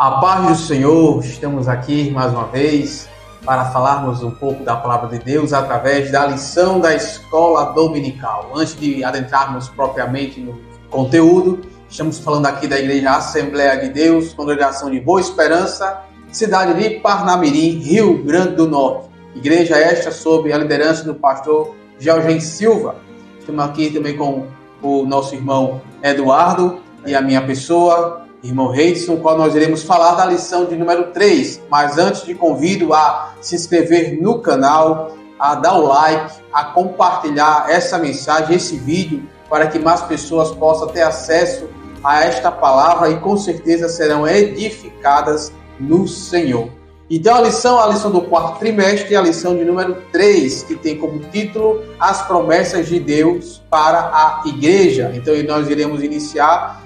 A paz do Senhor, estamos aqui mais uma vez para falarmos um pouco da Palavra de Deus através da lição da Escola Dominical. Antes de adentrarmos propriamente no conteúdo, estamos falando aqui da Igreja Assembleia de Deus, Congregação de Boa Esperança, cidade de Parnamirim, Rio Grande do Norte. Igreja esta sob a liderança do pastor Gelgen Silva. Estamos aqui também com o nosso irmão Eduardo e a minha pessoa, irmão Reidson, qual nós iremos falar da lição de número 3. Mas antes de convido a se inscrever no canal, a dar o like, a compartilhar essa mensagem, esse vídeo, para que mais pessoas possam ter acesso a esta palavra e com certeza serão edificadas no Senhor. Então a lição do quarto trimestre é a lição de número 3, que tem como título As Promessas de Deus para a Igreja. Então nós iremos iniciar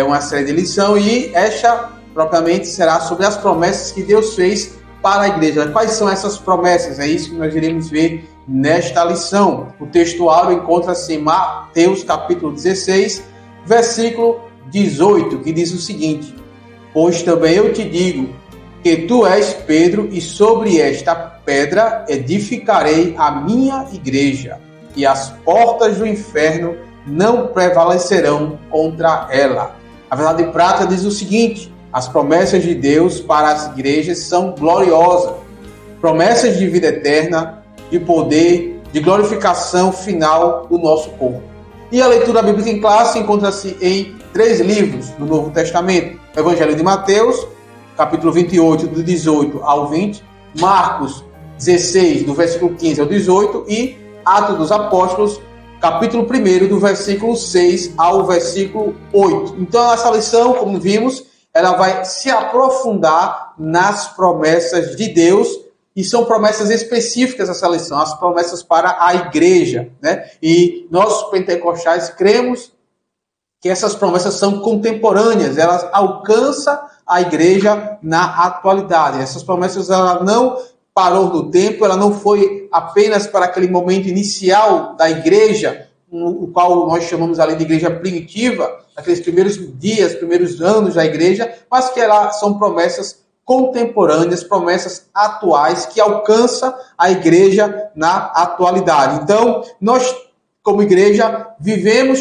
uma série de lição e esta propriamente será sobre as promessas que Deus fez para a igreja. Quais são essas promessas? É isso que nós iremos ver nesta lição. O texto áureo encontra-se em Mateus capítulo 16, versículo 18, que diz o seguinte: Pois também eu te digo que tu és Pedro, e sobre esta pedra edificarei a minha igreja, e as portas do inferno não prevalecerão contra ela. A verdade prática diz o seguinte: as promessas de Deus para as igrejas são gloriosas. Promessas de vida eterna, de poder, de glorificação final do nosso corpo. E a leitura bíblica em classe encontra-se em 3 livros do Novo Testamento: o Evangelho de Mateus, capítulo 28, do 18 ao 20, Marcos 16, do versículo 15 ao 18, e Atos dos Apóstolos, capítulo 1, do versículo 6 ao versículo 8. Então, essa lição, como vimos, ela vai se aprofundar nas promessas de Deus, e são promessas específicas essa lição, as promessas para a igreja, né? E nós, pentecostais, cremos que essas promessas são contemporâneas, elas alcançam a igreja na atualidade. Essas promessas, ela não parou no tempo, ela não foi apenas para aquele momento inicial da igreja, o qual nós chamamos ali de igreja primitiva, aqueles primeiros dias, primeiros anos da igreja, mas que elas são promessas contemporâneas, promessas atuais que alcançam a igreja na atualidade. Então, nós, como igreja,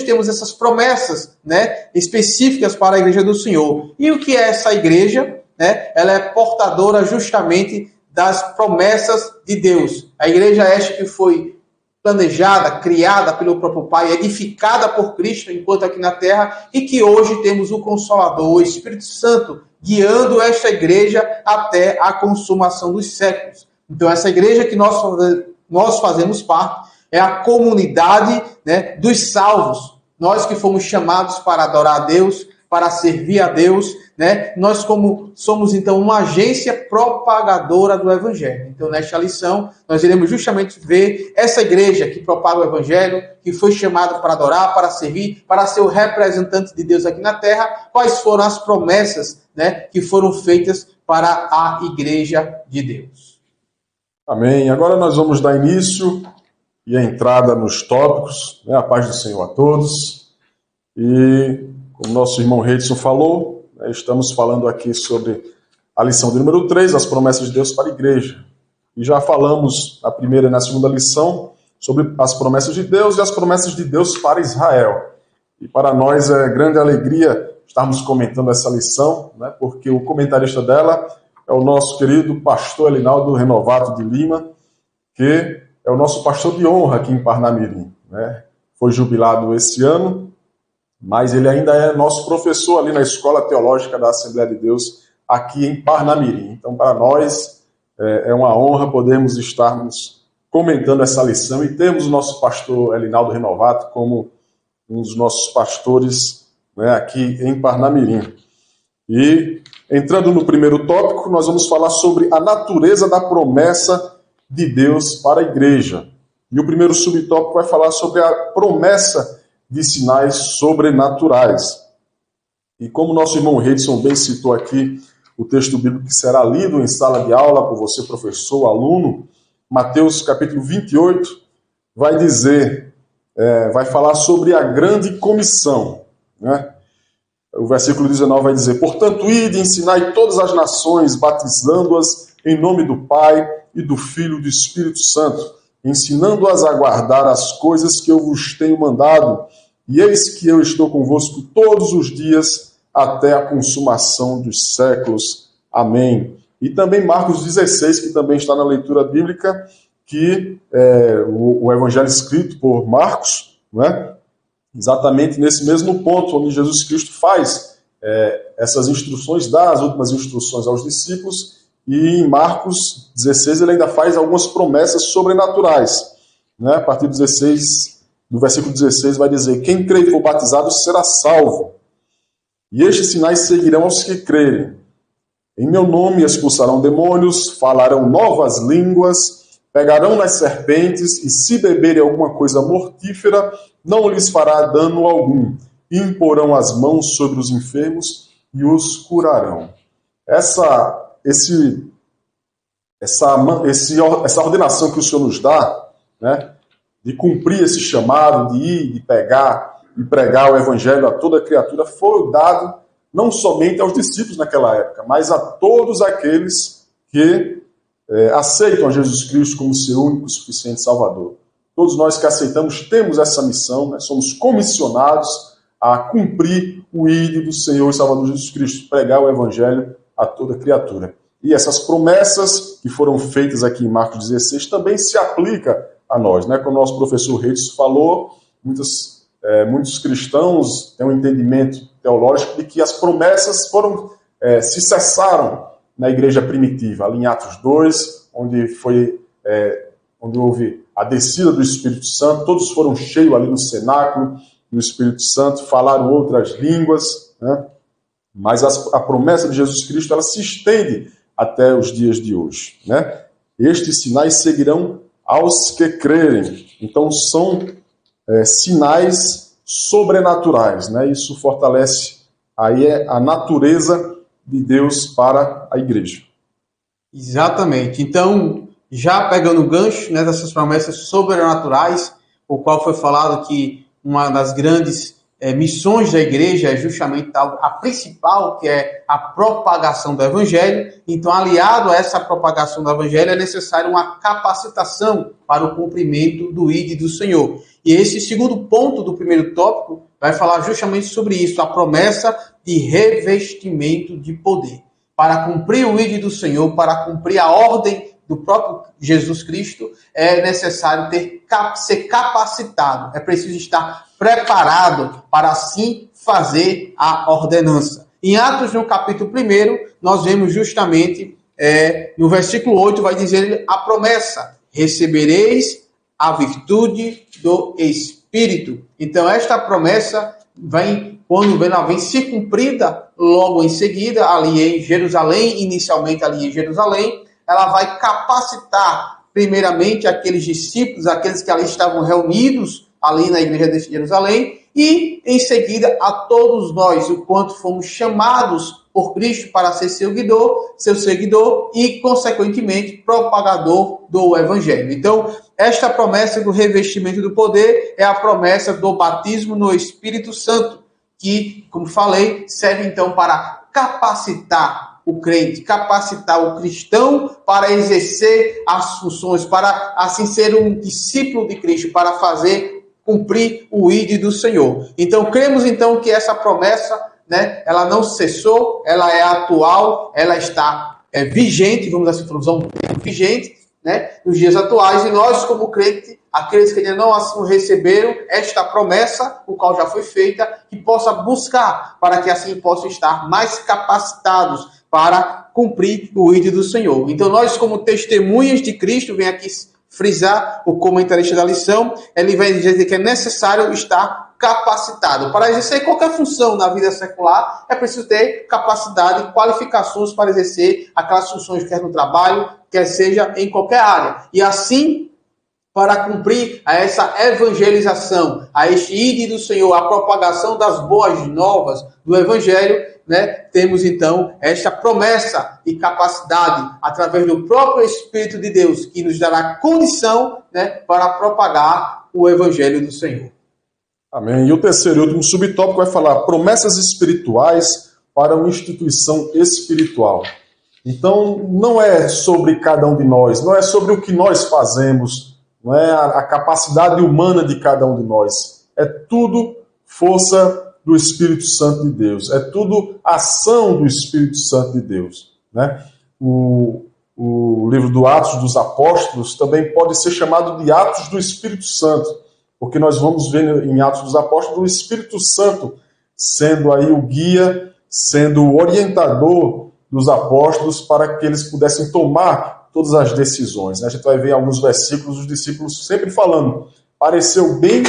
temos essas promessas, né, específicas para a igreja do Senhor. E o que é essa igreja? Né? Ela é portadora justamente das promessas de Deus. A igreja esta que foi planejada, criada pelo próprio Pai, edificada por Cristo enquanto aqui na terra, e que hoje temos o Consolador, o Espírito Santo, guiando esta igreja até a consumação dos séculos. Então essa igreja que nós fazemos parte é a comunidade, né, dos salvos. Nós que fomos chamados para adorar a Deus, para servir a Deus, né? Nós somos então uma agência propagadora do Evangelho. Então nesta lição nós iremos justamente ver essa igreja que propaga o Evangelho, que foi chamada para adorar, para servir, para ser o representante de Deus aqui na terra. Quais foram as promessas, né, que foram feitas para a igreja de Deus? Amém. Agora nós vamos dar início e a entrada nos tópicos, né? A paz do Senhor a todos. E como nosso irmão Reidson falou, estamos falando aqui sobre a lição de número 3, as promessas de Deus para a igreja. E já falamos na primeira e na segunda lição sobre as promessas de Deus e as promessas de Deus para Israel. E para nós é grande alegria estarmos comentando essa lição, né, porque o comentarista dela é o nosso querido pastor Elinaldo Renovato de Lima, que é o nosso pastor de honra aqui em Parnamirim, né? Foi jubilado esse ano, mas ele ainda é nosso professor ali na Escola Teológica da Assembleia de Deus, aqui em Parnamirim. Então, para nós, é uma honra podermos estarmos comentando essa lição e termos o nosso pastor Elinaldo Renovato como um dos nossos pastores, né, aqui em Parnamirim. E, entrando no primeiro tópico, nós vamos falar sobre a natureza da promessa de Deus para a igreja. E o primeiro subtópico vai falar sobre a promessa de sinais sobrenaturais. E como nosso irmão Reidson bem citou aqui, o texto bíblico que será lido em sala de aula por você, professor, aluno, Mateus capítulo 28, vai dizer, vai falar sobre a grande comissão, né? O versículo 19 vai dizer: portanto, ide e ensinai todas as nações, batizando-as em nome do Pai e do Filho e do Espírito Santo, ensinando-as a guardar as coisas que eu vos tenho mandado. E eis que eu estou convosco todos os dias, até a consumação dos séculos. Amém. E também Marcos 16, que também está na leitura bíblica, que é o evangelho escrito por Marcos, né? Exatamente nesse mesmo ponto, onde Jesus Cristo faz essas instruções, dá as últimas instruções aos discípulos, e em Marcos 16 ele ainda faz algumas promessas sobrenaturais. Né? A partir do versículo 16 vai dizer: quem crê e for batizado será salvo, e estes sinais seguirão aos que crerem. Em meu nome expulsarão demônios, falarão novas línguas, pegarão nas serpentes, e se beberem alguma coisa mortífera, não lhes fará dano algum. Imporão as mãos sobre os enfermos e os curarão. Essa ordenação que o Senhor nos dá, né, de cumprir esse chamado, de ir, de pegar e pregar o evangelho a toda criatura, foi dado não somente aos discípulos naquela época, mas a todos aqueles que aceitam a Jesus Cristo como seu único e suficiente Salvador. Todos nós que aceitamos temos essa missão, né? Somos comissionados a cumprir o ídolo do Senhor e Salvador Jesus Cristo, pregar o Evangelho a toda criatura. E essas promessas que foram feitas aqui em Marcos 16 também se aplicam a nós. Né? Como o nosso professor Reis falou, muitos cristãos têm um entendimento teológico de que as promessas se cessaram na igreja primitiva, ali em Atos 2, onde houve a descida do Espírito Santo, todos foram cheios ali no cenáculo do Espírito Santo, falaram outras línguas, né? Mas a promessa de Jesus Cristo ela se estende até os dias de hoje. Né? Estes sinais seguirão aos que crerem. Então são sinais sobrenaturais. Né? Isso fortalece aí a natureza de Deus para a igreja. Exatamente. Então, já pegando o gancho, né, dessas promessas sobrenaturais, o qual foi falado que uma das grandes missões da igreja é justamente a principal, que é a propagação do evangelho. Então, aliado a essa propagação do evangelho, é necessário uma capacitação para o cumprimento do ID do Senhor. E esse segundo ponto do primeiro tópico vai falar justamente sobre isso, a promessa de revestimento de poder. Para cumprir o ID do Senhor, para cumprir a ordem do próprio Jesus Cristo, é necessário ser capacitado, é preciso estar preparado para assim fazer a ordenança. Em Atos, no capítulo 1, nós vemos justamente, no versículo 8, vai dizer a promessa: recebereis a virtude do Espírito. Então, esta promessa quando ela vem se cumprida logo em seguida, ali em Jerusalém, inicialmente ali em Jerusalém, ela vai capacitar primeiramente aqueles discípulos, aqueles que ali estavam reunidos ali na igreja de Jerusalém, e em seguida a todos nós, o quanto fomos chamados por Cristo para ser seu seguidor e, consequentemente, propagador do Evangelho. Então, esta promessa do revestimento do poder é a promessa do batismo no Espírito Santo, que, como falei, serve então para capacitar o crente, capacitar o cristão para exercer as funções, para assim ser um discípulo de Cristo, para cumprir o ID do Senhor. Então, cremos então que essa promessa, né, ela não cessou, ela é atual, ela está vigente, vamos assim falar, vigente, né, nos dias atuais, e nós, como crente, aqueles que ainda não assim receberam esta promessa, o qual já foi feita, que possa buscar, para que assim possam estar mais capacitados para cumprir o ID do Senhor. Então, nós, como testemunhas de Cristo, vem aqui frisar o comentarista da lição, ele vai dizer que é necessário estar capacitado. Para exercer qualquer função na vida secular, é preciso ter capacidade e qualificações para exercer aquelas funções, quer no trabalho, quer seja em qualquer área. E assim, para cumprir a essa evangelização, a este ID do Senhor, a propagação das boas novas do Evangelho, né, temos então esta promessa e capacidade através do próprio Espírito de Deus, que nos dará condição, né, para propagar o Evangelho do Senhor. Amém. E o terceiro e último subtópico vai falar promessas espirituais para uma instituição espiritual. Então, não é sobre cada um de nós, não é sobre o que nós fazemos, não é a capacidade humana de cada um de nós. É tudo força do Espírito Santo de Deus. É tudo ação do Espírito Santo de Deus, né? O livro do Atos dos Apóstolos também pode ser chamado de Atos do Espírito Santo, porque nós vamos ver em Atos dos Apóstolos o Espírito Santo sendo aí o guia, sendo o orientador dos apóstolos para que eles pudessem tomar todas as decisões. A gente vai ver em alguns versículos os discípulos sempre falando, pareceu bem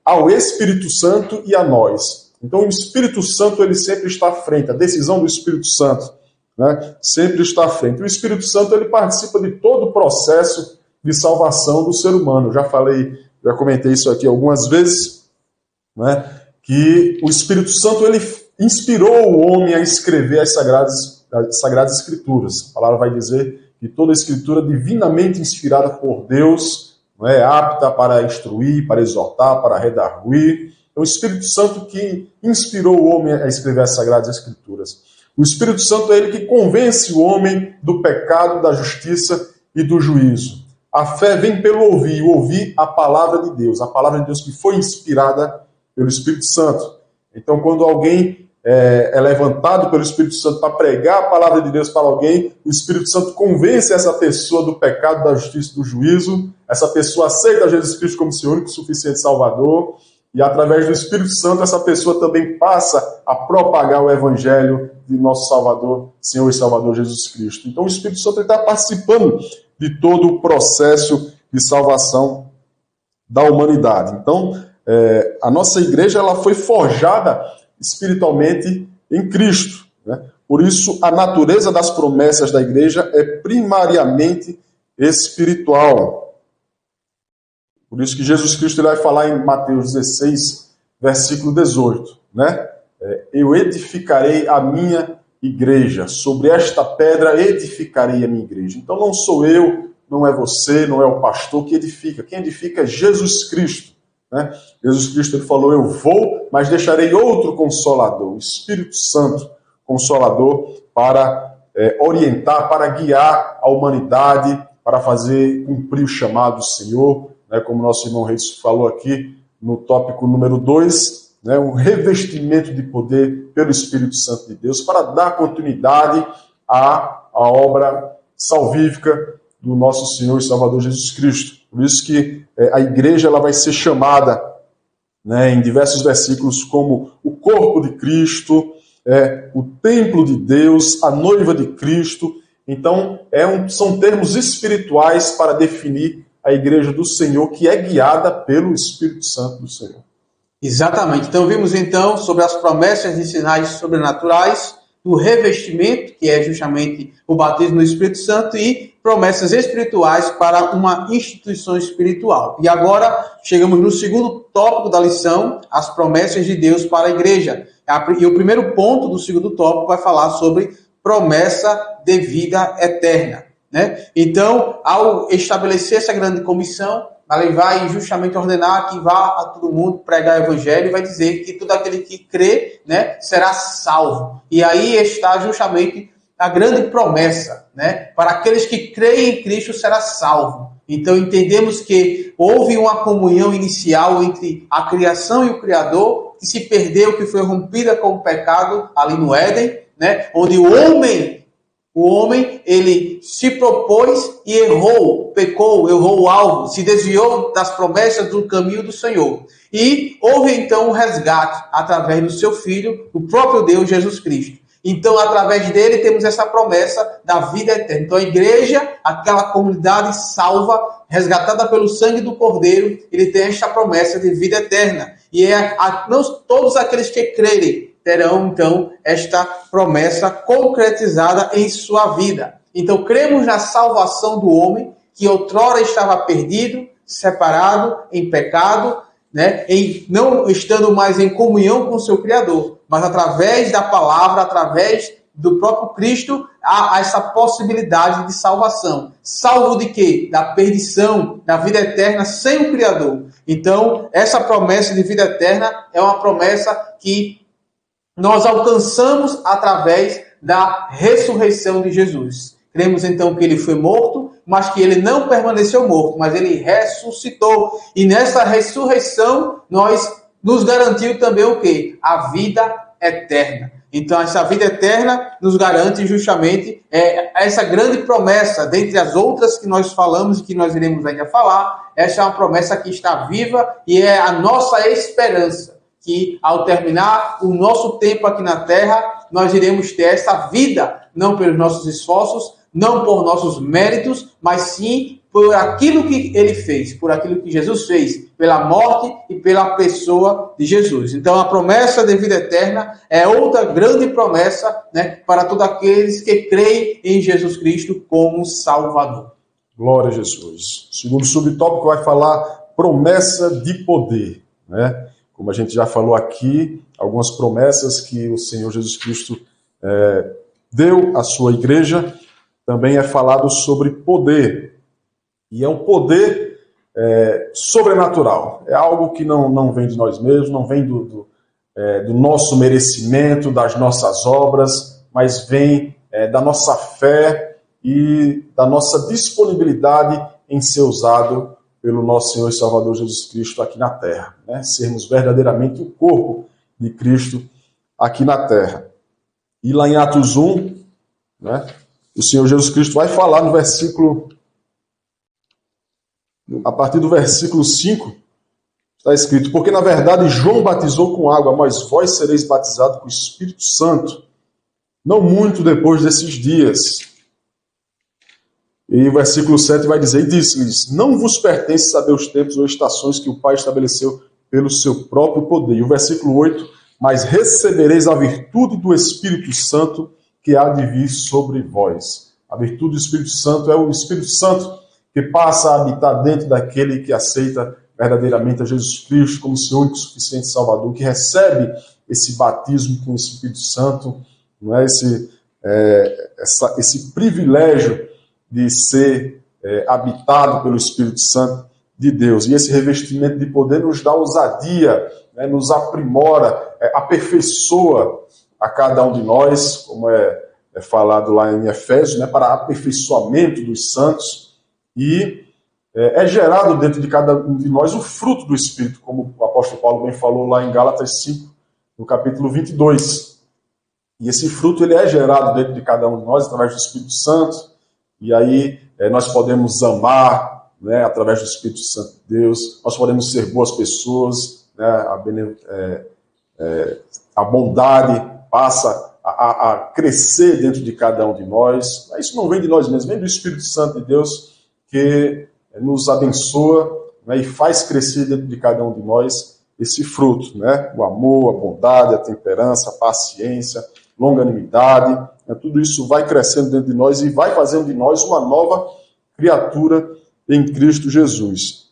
ao Espírito Santo e a nós. Então o Espírito Santo ele sempre está à frente, a decisão do Espírito Santo, né, sempre está à frente. O Espírito Santo ele participa de todo o processo de salvação do ser humano. Já comentei isso aqui algumas vezes, né, que o Espírito Santo ele inspirou o homem a escrever as Sagradas Escrituras. A palavra vai dizer que toda a Escritura divinamente inspirada por Deus, não é apta para instruir, para exortar, para redarguir. É o Espírito Santo que inspirou o homem a escrever as Sagradas Escrituras. O Espírito Santo é ele que convence o homem do pecado, da justiça e do juízo. A fé vem pelo ouvir, ouvir a palavra de Deus, a palavra de Deus que foi inspirada pelo Espírito Santo. Então, quando alguém é levantado pelo Espírito Santo para pregar a palavra de Deus para alguém, o Espírito Santo convence essa pessoa do pecado, da justiça e do juízo, essa pessoa aceita Jesus Cristo como seu único e suficiente Salvador, e através do Espírito Santo essa pessoa também passa a propagar o Evangelho de nosso Salvador, Senhor e Salvador Jesus Cristo. Então o Espírito Santo está participando de todo o processo de salvação da humanidade. Então, a nossa igreja ela foi forjada espiritualmente em Cristo, né? Por isso, a natureza das promessas da igreja é primariamente espiritual. Por isso que Jesus Cristo ele vai falar em Mateus 16, versículo 18, né? Eu edificarei a minha igreja, sobre esta pedra edificarei a minha igreja. Então não sou eu, não é você, não é o pastor que edifica. Quem edifica é Jesus Cristo, né? Jesus Cristo ele falou, eu vou, mas deixarei outro Consolador, o Espírito Santo, Consolador, para orientar, para guiar a humanidade, para fazer cumprir o chamado do Senhor, né? Como nosso irmão Reis falou aqui no tópico número 2, né? Um revestimento de poder pelo Espírito Santo de Deus, para dar continuidade à obra salvífica do nosso Senhor e Salvador Jesus Cristo. Por isso que a igreja ela vai ser chamada, né, em diversos versículos como o corpo de Cristo, o templo de Deus, a noiva de Cristo. Então, são termos espirituais para definir a igreja do Senhor, que é guiada pelo Espírito Santo do Senhor. Exatamente. Então, vimos então sobre as promessas e sinais sobrenaturais, o revestimento, que é justamente o batismo no Espírito Santo, e promessas espirituais para uma instituição espiritual. E agora chegamos no segundo tópico da lição, as promessas de Deus para a igreja. E o primeiro ponto do segundo tópico vai falar sobre promessa de vida eterna, né? Então, ao estabelecer essa grande comissão, ele vai justamente ordenar que vá a todo mundo pregar o evangelho e vai dizer que todo aquele que crê, né, será salvo. E aí está justamente a grande promessa, né? Para aqueles que creem em Cristo será salvo. Então entendemos que houve uma comunhão inicial entre a criação e o Criador, que se perdeu, que foi rompida com o pecado ali no Éden, né? Onde o homem, ele se propôs e errou, pecou, errou o alvo, se desviou das promessas do caminho do Senhor. E houve então um resgate através do seu Filho, o próprio Deus Jesus Cristo. Então, através dele, temos essa promessa da vida eterna. Então, a igreja, aquela comunidade salva, resgatada pelo sangue do Cordeiro, ele tem esta promessa de vida eterna. E não todos aqueles que crerem terão, então, esta promessa concretizada em sua vida. Então, cremos na salvação do homem, que outrora estava perdido, separado, em pecado, né? Não estando mais em comunhão com o seu Criador, mas através da palavra, através do próprio Cristo, há essa possibilidade de salvação. Salvo de quê? Da perdição, da vida eterna sem o Criador. Então, essa promessa de vida eterna é uma promessa que nós alcançamos através da ressurreição de Jesus. Cremos então que ele foi morto, mas que ele não permaneceu morto, mas ele ressuscitou. E nessa ressurreição, nos garantiu também o quê? A vida eterna. Então, essa vida eterna nos garante justamente essa grande promessa, dentre as outras que nós falamos e que nós iremos ainda falar. Essa é uma promessa que está viva e é a nossa esperança, que ao terminar o nosso tempo aqui na Terra, nós iremos ter essa vida, não pelos nossos esforços, não por nossos méritos, mas sim por aquilo que ele fez, por aquilo que Jesus fez, pela morte e pela pessoa de Jesus. Então, a promessa de vida eterna é outra grande promessa, né, para todos aqueles que creem em Jesus Cristo como Salvador. Glória a Jesus. O segundo subtópico vai falar promessa de poder, né? Como a gente já falou aqui, algumas promessas que o Senhor Jesus Cristo deu à sua igreja. Também é falado sobre poder. E é um poder sobrenatural. É algo que não vem de nós mesmos, não vem do nosso merecimento, das nossas obras, mas vem da nossa fé e da nossa disponibilidade em ser usado pelo nosso Senhor e Salvador Jesus Cristo aqui na Terra. Né? Sermos verdadeiramente o corpo de Cristo aqui na Terra. E lá em Atos 1, né, o Senhor Jesus Cristo vai falar no versículo... A partir do versículo 5, está escrito: porque na verdade João batizou com água, mas vós sereis batizados com o Espírito Santo, não muito depois desses dias. E o versículo 7 vai dizer: e disse-lhes: não vos pertence saber os tempos ou estações que o Pai estabeleceu pelo seu próprio poder. E o versículo 8: mas recebereis a virtude do Espírito Santo que há de vir sobre vós. A virtude do Espírito Santo é o Espírito Santo que passa a habitar dentro daquele que aceita verdadeiramente a Jesus Cristo como seu único suficiente Salvador, que recebe esse batismo com o Espírito Santo, não é? Esse privilégio de ser habitado pelo Espírito Santo de Deus. E esse revestimento de poder nos dá ousadia, né? Nos aprimora, aperfeiçoa a cada um de nós, como é falado lá em Efésios, né? Para aperfeiçoamento dos santos. E é gerado dentro de cada um de nós o fruto do Espírito, como o apóstolo Paulo bem falou lá em Gálatas 5, no capítulo 22. E esse fruto ele é gerado dentro de cada um de nós, através do Espírito Santo. E aí nós podemos amar, né, através do Espírito Santo de Deus. Nós podemos ser boas pessoas, né, a bondade passa a crescer dentro de cada um de nós. Isso não vem de nós mesmos, vem do Espírito Santo de Deus, que nos abençoa, né, e faz crescer dentro de cada um de nós esse fruto, né? O amor, a bondade, a temperança, a paciência, longanimidade, né? Tudo isso vai crescendo dentro de nós e vai fazendo de nós uma nova criatura em Cristo Jesus.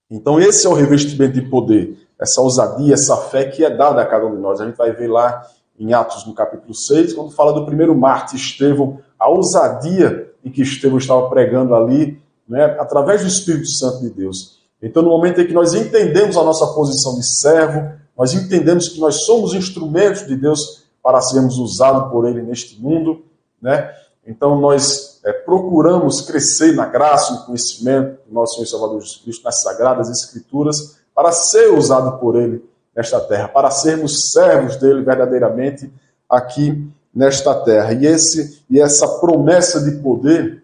Então esse é o revestimento de poder, essa ousadia, essa fé que é dada a cada um de nós. A gente vai ver lá em Atos, no capítulo 6, quando fala do primeiro mártir, Estevão, a ousadia em que Estevão estava pregando ali, né, através do Espírito Santo de Deus. Então, no momento em que nós entendemos a nossa posição de servo, nós entendemos que nós somos instrumentos de Deus para sermos usados por Ele neste mundo, né? Então, nós procuramos crescer na graça e no conhecimento do nosso Senhor e Salvador Jesus Cristo, nas Sagradas Escrituras, para ser usado por Ele nesta terra, para sermos servos dele verdadeiramente aqui nesta terra. E essa promessa de poder,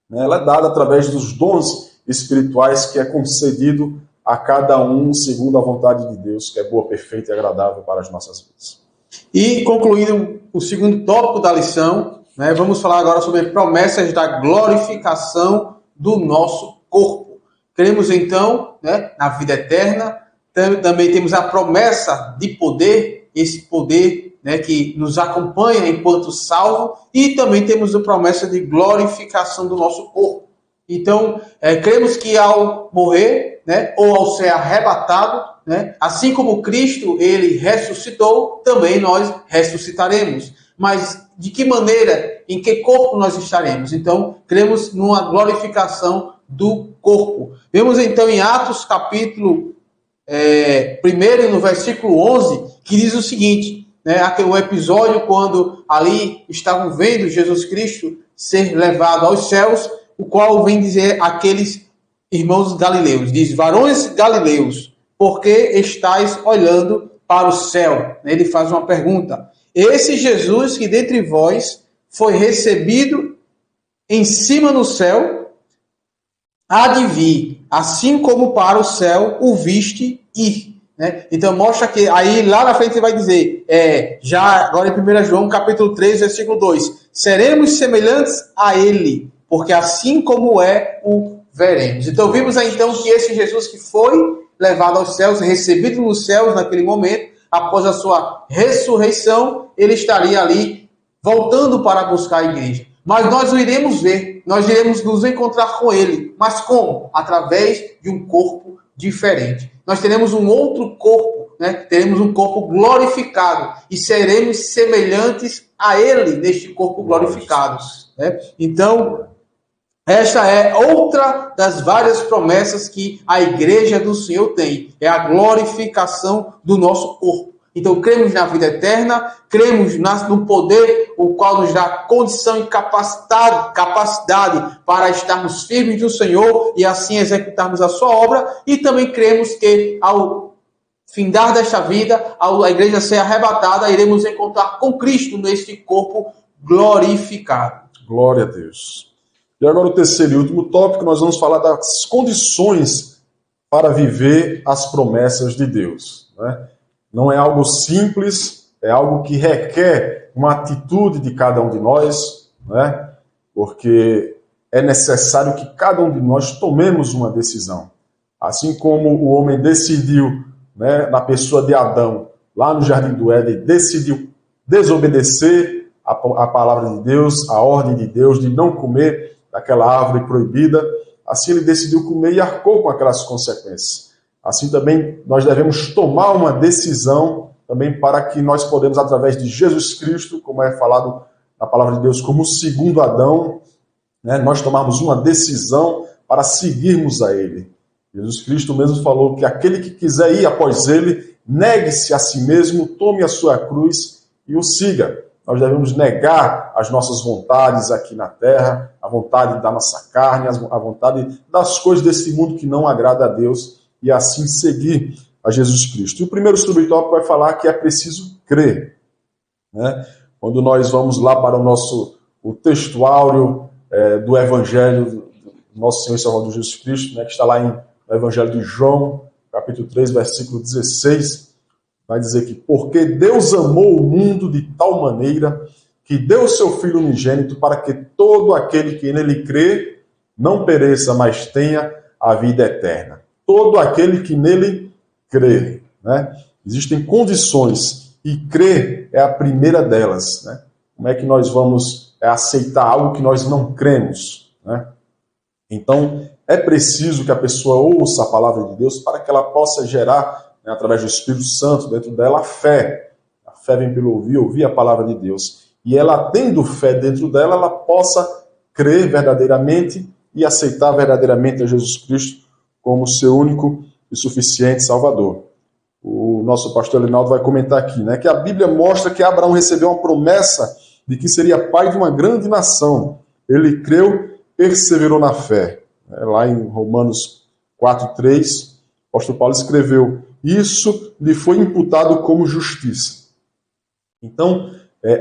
né, ela é dada através dos dons espirituais que é concedido a cada um segundo a vontade de Deus, que é boa, perfeita e agradável para as nossas vidas. E concluindo o segundo tópico da lição, né, vamos falar agora sobre promessas da glorificação do nosso corpo. Cremos então, né, na vida eterna. Também temos a promessa de poder, esse poder, né, que nos acompanha enquanto salvo, e também temos a promessa de glorificação do nosso corpo. Então, cremos que ao morrer, né, ou ao ser arrebatado, né, assim como Cristo ele ressuscitou, também nós ressuscitaremos. Mas de que maneira, em que corpo nós estaremos? Então, cremos numa glorificação do corpo. Vemos então em Atos capítulo 1, no versículo 11, que diz o seguinte, o episódio quando ali estavam vendo Jesus Cristo ser levado aos céus, o qual vem dizer aqueles irmãos galileus, diz: varões galileus, por que estáis olhando para o céu? Ele faz uma pergunta. Esse Jesus que dentre vós foi recebido em cima no céu, há de vir, assim como para o céu o viste ir. Então mostra que aí lá na frente ele vai dizer, já agora em 1 João capítulo 3, versículo 2, seremos semelhantes a ele, porque assim como o veremos. Então vimos aí então que esse Jesus que foi levado aos céus, recebido nos céus naquele momento, após a sua ressurreição, ele estaria ali voltando para buscar a igreja. Mas nós o iremos ver, nós iremos nos encontrar com ele. Mas como? Através de um corpo diferente. Nós teremos um outro corpo, teremos um corpo glorificado e seremos semelhantes a ele neste corpo glorificado. Então, esta é outra das várias promessas que a igreja do Senhor tem. É a glorificação do nosso corpo. Então, cremos na vida eterna, cremos no poder, o qual nos dá condição e capacidade para estarmos firmes no Senhor e assim executarmos a sua obra. E também cremos que ao findar desta vida, a igreja ser arrebatada, iremos encontrar com Cristo neste corpo glorificado. Glória a Deus. E agora o terceiro e último tópico, nós vamos falar das condições para viver as promessas de Deus. Não é algo simples, é algo que requer uma atitude de cada um de nós, porque é necessário que cada um de nós tomemos uma decisão. Assim como o homem decidiu, na pessoa de Adão, lá no Jardim do Éden, decidiu desobedecer a palavra de Deus, a ordem de Deus de não comer daquela árvore proibida, assim ele decidiu comer e arcou com aquelas consequências. Assim também nós devemos tomar uma decisão também para que nós podemos, através de Jesus Cristo, como é falado na palavra de Deus, como o segundo Adão, nós tomarmos uma decisão para seguirmos a ele. Jesus Cristo mesmo falou que aquele que quiser ir após ele, negue-se a si mesmo, tome a sua cruz e o siga. Nós devemos negar as nossas vontades aqui na terra, a vontade da nossa carne, a vontade das coisas desse mundo que não agrada a Deus e assim seguir a Jesus Cristo. E o primeiro subtópico vai falar que é preciso crer. Quando nós vamos lá para o texto áureo do Evangelho do nosso Senhor e Salvador Jesus Cristo, que está lá no Evangelho de João, capítulo 3, versículo 16, vai dizer que porque Deus amou o mundo de tal maneira que deu o seu Filho unigênito para que todo aquele que nele crê não pereça, mas tenha a vida eterna. Todo aquele que nele crê. Existem condições e crer é a primeira delas. Como é que nós vamos aceitar algo que nós não cremos? Então, é preciso que a pessoa ouça a palavra de Deus para que ela possa gerar, através do Espírito Santo, dentro dela, a fé. A fé vem pelo ouvir a palavra de Deus. E ela, tendo fé dentro dela, ela possa crer verdadeiramente e aceitar verdadeiramente a Jesus Cristo como seu único e suficiente Salvador. O nosso pastor Elinaldo vai comentar aqui, que a Bíblia mostra que Abraão recebeu uma promessa de que seria pai de uma grande nação. Ele creu, perseverou na fé. Lá em Romanos 4:3, o apóstolo Paulo escreveu: isso lhe foi imputado como justiça. Então,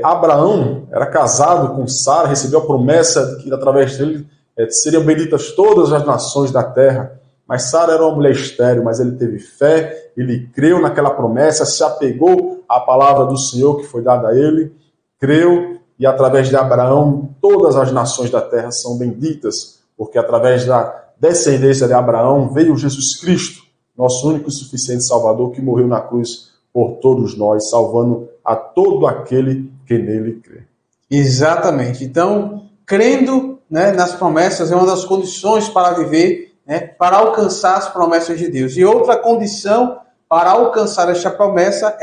Abraão era casado com Sara, recebeu a promessa de que através dele seriam benditas todas as nações da terra. Mas Sara era uma mulher estéril, mas ele teve fé, ele creu naquela promessa, se apegou à palavra do Senhor que foi dada a ele, creu, e através de Abraão todas as nações da terra são benditas, porque através da descendência de Abraão veio Jesus Cristo, nosso único e suficiente Salvador, que morreu na cruz por todos nós, salvando a todo aquele que nele crê. Exatamente. Então, crendo nas promessas é uma das condições para viver, para alcançar as promessas de Deus. E outra condição para alcançar esta promessa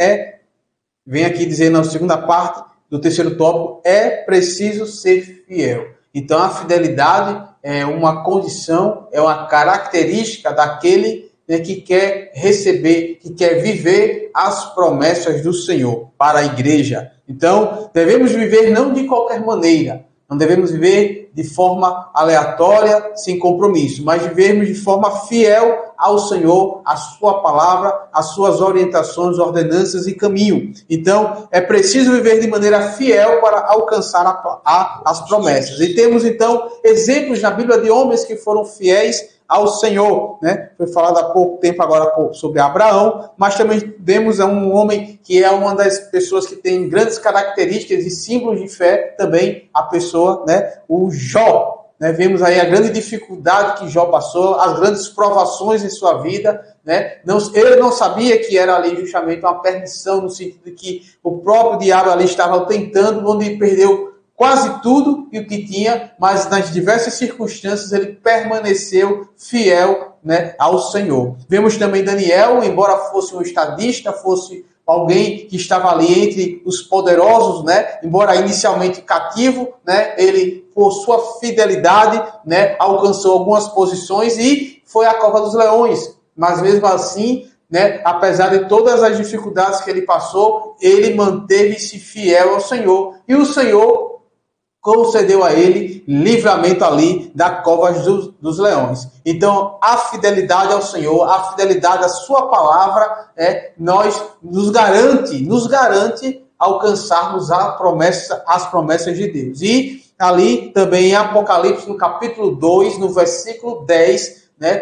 vem aqui dizer na segunda parte, do terceiro tópico, é preciso ser fiel. Então, a fidelidade é uma condição, é uma característica daquele, né, que quer receber, que quer viver as promessas do Senhor para a igreja. Então, devemos viver não de qualquer maneira, não devemos viver de forma aleatória, sem compromisso, mas vivermos de forma fiel ao Senhor, à sua palavra, às suas orientações, ordenanças e caminho. Então, é preciso viver de maneira fiel para alcançar as promessas. E temos, então, exemplos na Bíblia de homens que foram fiéis ao Senhor, né? Foi falado há pouco tempo agora sobre Abraão, mas também vemos um homem que é uma das pessoas que tem grandes características e símbolos de fé, também a pessoa, né? O Jó, né? Vemos aí a grande dificuldade que Jó passou, as grandes provações em sua vida, né? Ele não sabia que era ali justamente uma perdição, no sentido de que o próprio diabo ali estava tentando, onde ele perdeu quase tudo e o que tinha, mas nas diversas circunstâncias ele permaneceu fiel, né, ao Senhor. Vemos também Daniel, embora fosse um estadista, fosse alguém que estava ali entre os poderosos, né, embora inicialmente cativo, né, ele, por sua fidelidade, né, alcançou algumas posições e foi à cova dos leões. Mas mesmo assim, né, apesar de todas as dificuldades que ele passou, ele manteve-se fiel ao Senhor. E o Senhor concedeu a ele livramento ali da cova dos leões. Então, a fidelidade ao Senhor, a fidelidade à sua palavra, nos garante alcançarmos as promessas de Deus. E ali também em Apocalipse, no capítulo 2, no versículo 10, né,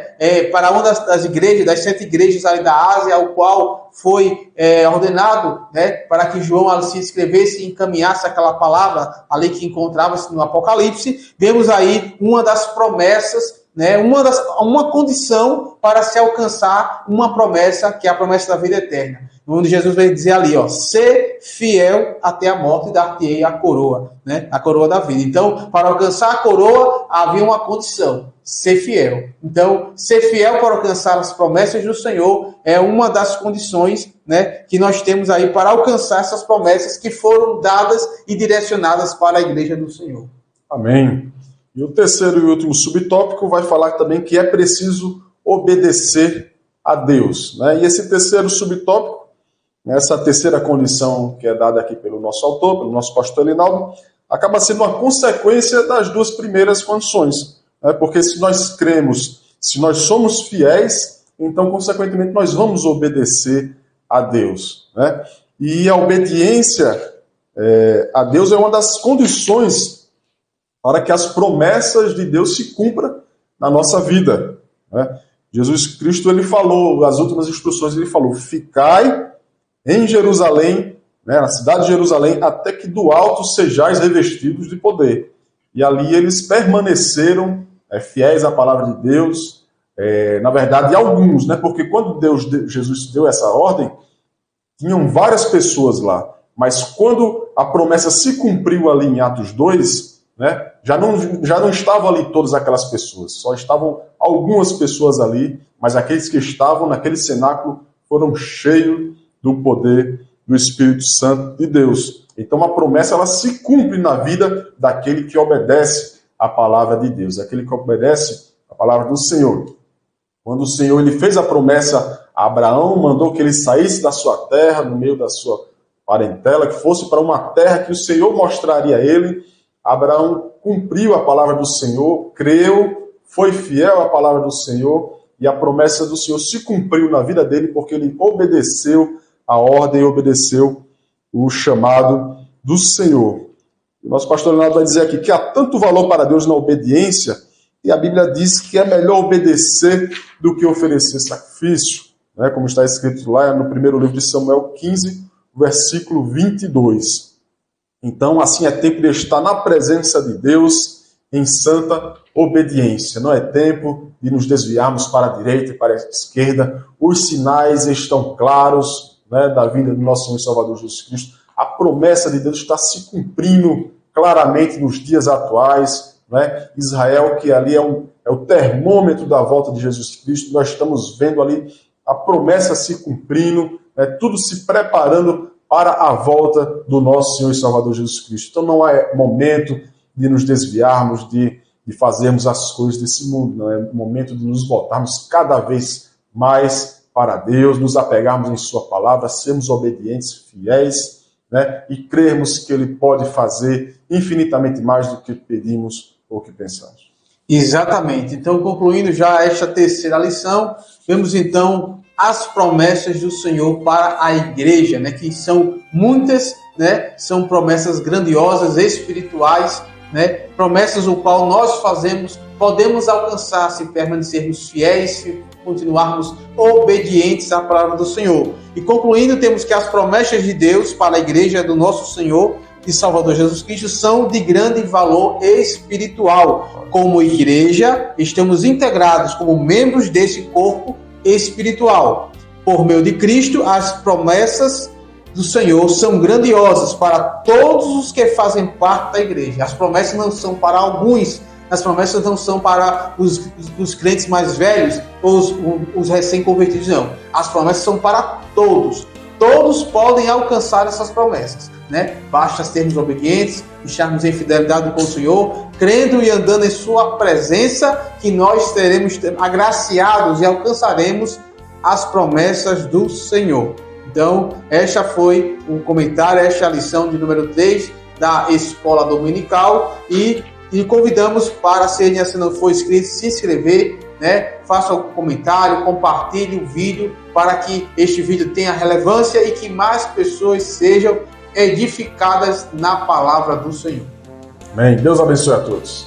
para uma das igrejas, das 7 igrejas ali da Ásia, ao qual foi ordenado, né, para que João se inscrevesse e encaminhasse aquela palavra ali que encontrava-se no Apocalipse. Vemos aí uma das promessas, né, uma condição para se alcançar uma promessa, que é a promessa da vida eterna. Onde Jesus vai dizer ali, ó, ser fiel até a morte e dar-te-ei a coroa, né, a coroa da vida. Então, para alcançar a coroa, havia uma condição: ser fiel. Então, ser fiel para alcançar as promessas do Senhor é uma das condições, né, que nós temos aí para alcançar essas promessas que foram dadas e direcionadas para a igreja do Senhor. Amém. E o terceiro e último subtópico vai falar também que é preciso obedecer a Deus, né? E esse terceiro subtópico, essa terceira condição que é dada aqui pelo nosso autor, pelo nosso pastor Linaldo, acaba sendo uma consequência das duas primeiras condições. Porque se nós cremos, se nós somos fiéis, então, consequentemente, nós vamos obedecer a Deus, né? E a obediência a Deus é uma das condições para que as promessas de Deus se cumpram na nossa vida, né? Jesus Cristo, ele falou, as últimas instruções, ele falou: ficai em Jerusalém, né, na cidade de Jerusalém, até que do alto sejais revestidos de poder. E ali eles permaneceram fiéis à palavra de Deus, na verdade, alguns, né? Porque quando Jesus deu essa ordem, tinham várias pessoas lá, mas quando a promessa se cumpriu ali em Atos 2, né, já não estavam ali todas aquelas pessoas, só estavam algumas pessoas ali, mas aqueles que estavam naquele cenáculo foram cheios do poder do Espírito Santo de Deus. Então a promessa, ela se cumpre na vida daquele que obedece a palavra de Deus, aquele que obedece a palavra do Senhor. Quando o Senhor ele fez a promessa a Abraão, mandou que ele saísse da sua terra, no meio da sua parentela, que fosse para uma terra que o Senhor mostraria a ele. Abraão cumpriu a palavra do Senhor, creu, foi fiel à palavra do Senhor, e a promessa do Senhor se cumpriu na vida dele, porque ele obedeceu a ordem, obedeceu o chamado do Senhor. O nosso pastor Leonardo vai dizer aqui que há tanto valor para Deus na obediência, e a Bíblia diz que é melhor obedecer do que oferecer sacrifício, né? Como está escrito lá no primeiro livro de Samuel 15, versículo 22. Então, assim, é tempo de estar na presença de Deus em santa obediência. Não é tempo de nos desviarmos para a direita e para a esquerda. Os sinais estão claros, né, da vinda do nosso Senhor e Salvador Jesus Cristo. A promessa de Deus está se cumprindo claramente nos dias atuais, né? Israel, que ali é o termômetro da volta de Jesus Cristo, nós estamos vendo ali a promessa se cumprindo, né? Tudo se preparando para a volta do nosso Senhor e Salvador Jesus Cristo. Então não é momento de nos desviarmos, de fazermos as coisas desse mundo. Não é momento de nos voltarmos cada vez mais para Deus, nos apegarmos em sua palavra, sermos obedientes, fiéis, né? E crermos que Ele pode fazer infinitamente mais do que pedimos ou que pensamos. Exatamente. Então, concluindo já esta terceira lição, vemos então as promessas do Senhor para a igreja, né? Que são muitas, né? São promessas grandiosas, espirituais, né? Promessas o qual nós podemos alcançar se permanecermos fiéis, se continuarmos obedientes à palavra do Senhor. E concluindo, temos que as promessas de Deus para a igreja do nosso Senhor e Salvador Jesus Cristo são de grande valor espiritual. Como igreja, estamos integrados como membros desse corpo espiritual. Por meio de Cristo, as promessas do Senhor são grandiosas para todos os que fazem parte da igreja. As promessas não são para alguns, as promessas não são para os crentes mais velhos ou os recém-convertidos, não. As promessas são para todos. Todos podem alcançar essas promessas, né? Basta sermos obedientes, estarmos em fidelidade com o Senhor, crendo e andando em sua presença, que nós seremos agraciados e alcançaremos as promessas do Senhor. Então, esta foi o comentário, esta é a lição de número 3 da Escola Dominical e convidamos para, se ainda não for inscrito, se inscrever, né? Faça um comentário, compartilhe o vídeo para que este vídeo tenha relevância e que mais pessoas sejam edificadas na palavra do Senhor. Amém. Deus abençoe a todos.